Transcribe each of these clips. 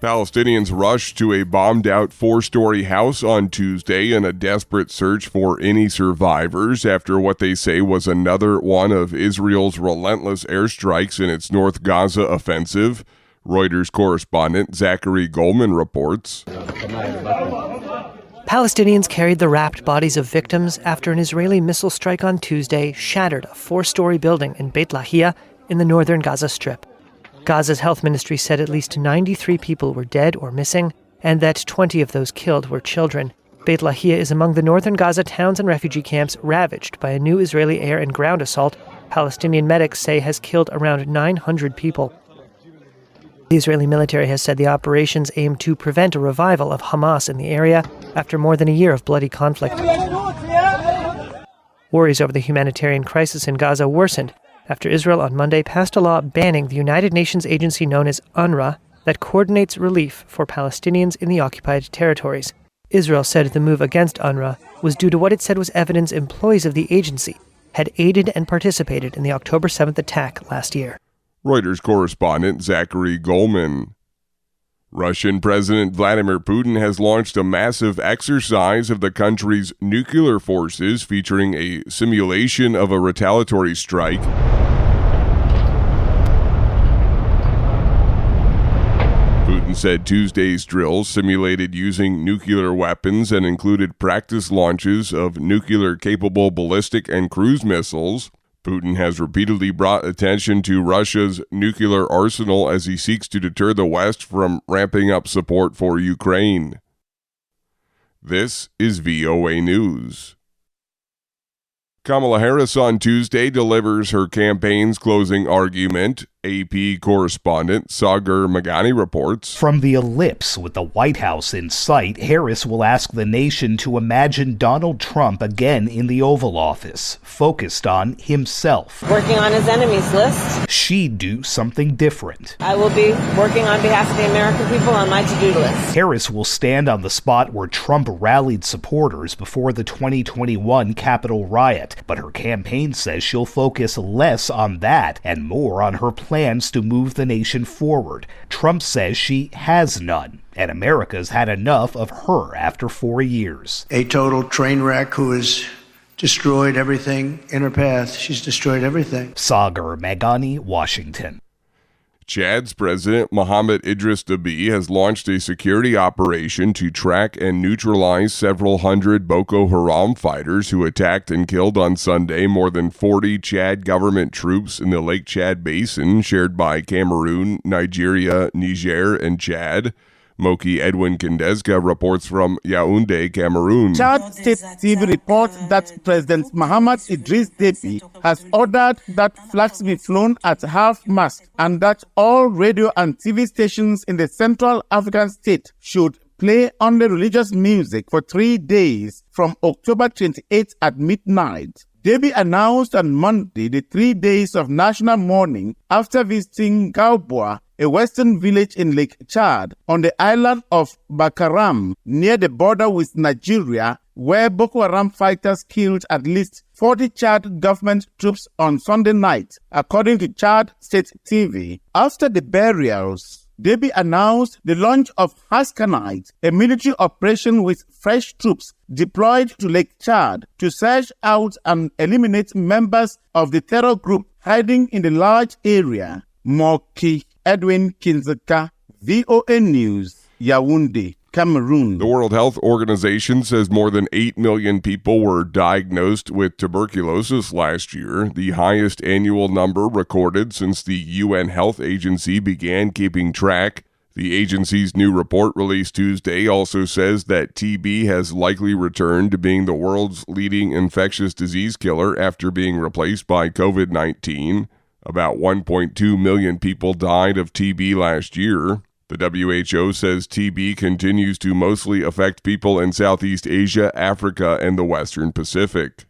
Palestinians rushed to a bombed-out four-story house on Tuesday in a desperate search for any survivors after what they say was another one of Israel's relentless airstrikes in its North Gaza offensive. Reuters correspondent Zachary Goldman reports. Palestinians carried the wrapped bodies of victims after an Israeli missile strike on Tuesday shattered a four-story building in Beit Lahia in the northern Gaza Strip. Gaza's health ministry said at least 93 people were dead or missing, and that 20 of those killed were children. Beit Lahia is among the northern Gaza towns and refugee camps ravaged by a new Israeli air and ground assault Palestinian medics say has killed around 900 people. The Israeli military has said the operations aim to prevent a revival of Hamas in the area after more than a year of bloody conflict. Worries over the humanitarian crisis in Gaza worsened after Israel on Monday passed a law banning the United Nations agency known as UNRWA that coordinates relief for Palestinians in the occupied territories. Israel said the move against UNRWA was due to what it said was evidence employees of the agency had aided and participated in the October 7th attack last year. Reuters correspondent Zachary Goldman. Russian President Vladimir Putin has launched a massive exercise of the country's nuclear forces featuring a simulation of a retaliatory strike. Putin said Tuesday's drills simulated using nuclear weapons and included practice launches of nuclear-capable ballistic and cruise missiles. Putin has repeatedly brought attention to Russia's nuclear arsenal as he seeks to deter the West from ramping up support for Ukraine. This is VOA News. Kamala Harris on Tuesday delivers her campaign's closing argument. AP correspondent Sagar Magani reports. From the ellipse with the White House in sight, Harris will ask the nation to imagine Donald Trump again in the Oval Office, focused on himself. Working on his enemies list. She'd do something different. I will be working on behalf of the American people on my to-do list. Harris will stand on the spot where Trump rallied supporters before the 2021 Capitol riot, but her campaign says she'll focus less on that and more on her plans to move the nation forward. Trump says she has none, and America's had enough of her after 4 years. A total train wreck who has destroyed everything in her path. She's destroyed everything. Sagar Magani, Washington. Chad's President Mohamed Idris Deby has launched a security operation to track and neutralize several hundred Boko Haram fighters who attacked and killed on Sunday more than 40 Chad government troops in the Lake Chad Basin shared by Cameroon, Nigeria, Niger, and Chad. Moki Edwin Kendezka reports from Yaoundé, Cameroon. Chad State TV reports that President Mohamed Idris Deby has ordered that flags be flown at half-mast and that all radio and TV stations in the Central African state should play only religious music for 3 days from October 28th at midnight. Deby announced on Monday the 3 days of national mourning after visiting Gaoboa, a western village in Lake Chad on the island of Bakaram near the border with Nigeria, where Boko Haram fighters killed at least 40 Chad government troops on Sunday night, according to Chad State TV. After the burials, Deby announced the launch of Haskanite, a military operation with fresh troops deployed to Lake Chad to search out and eliminate members of the terror group hiding in the large area. Moki Edwin Kinzaka, VOA News, Yaoundé, Cameroon. The World Health Organization says more than 8 million people were diagnosed with tuberculosis last year, the highest annual number recorded since the UN Health Agency began keeping track. The agency's new report released Tuesday also says that TB has likely returned to being the world's leading infectious disease killer after being replaced by COVID-19. About 1.2 million people died of TB last year. The WHO says TB continues to mostly affect people in Southeast Asia, Africa, and the Western Pacific.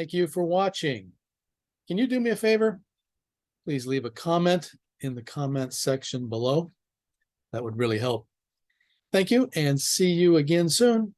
Thank you for watching. Can you do me a favor? Please leave a comment in the comment section below. That would really help. Thank you, and see you again soon.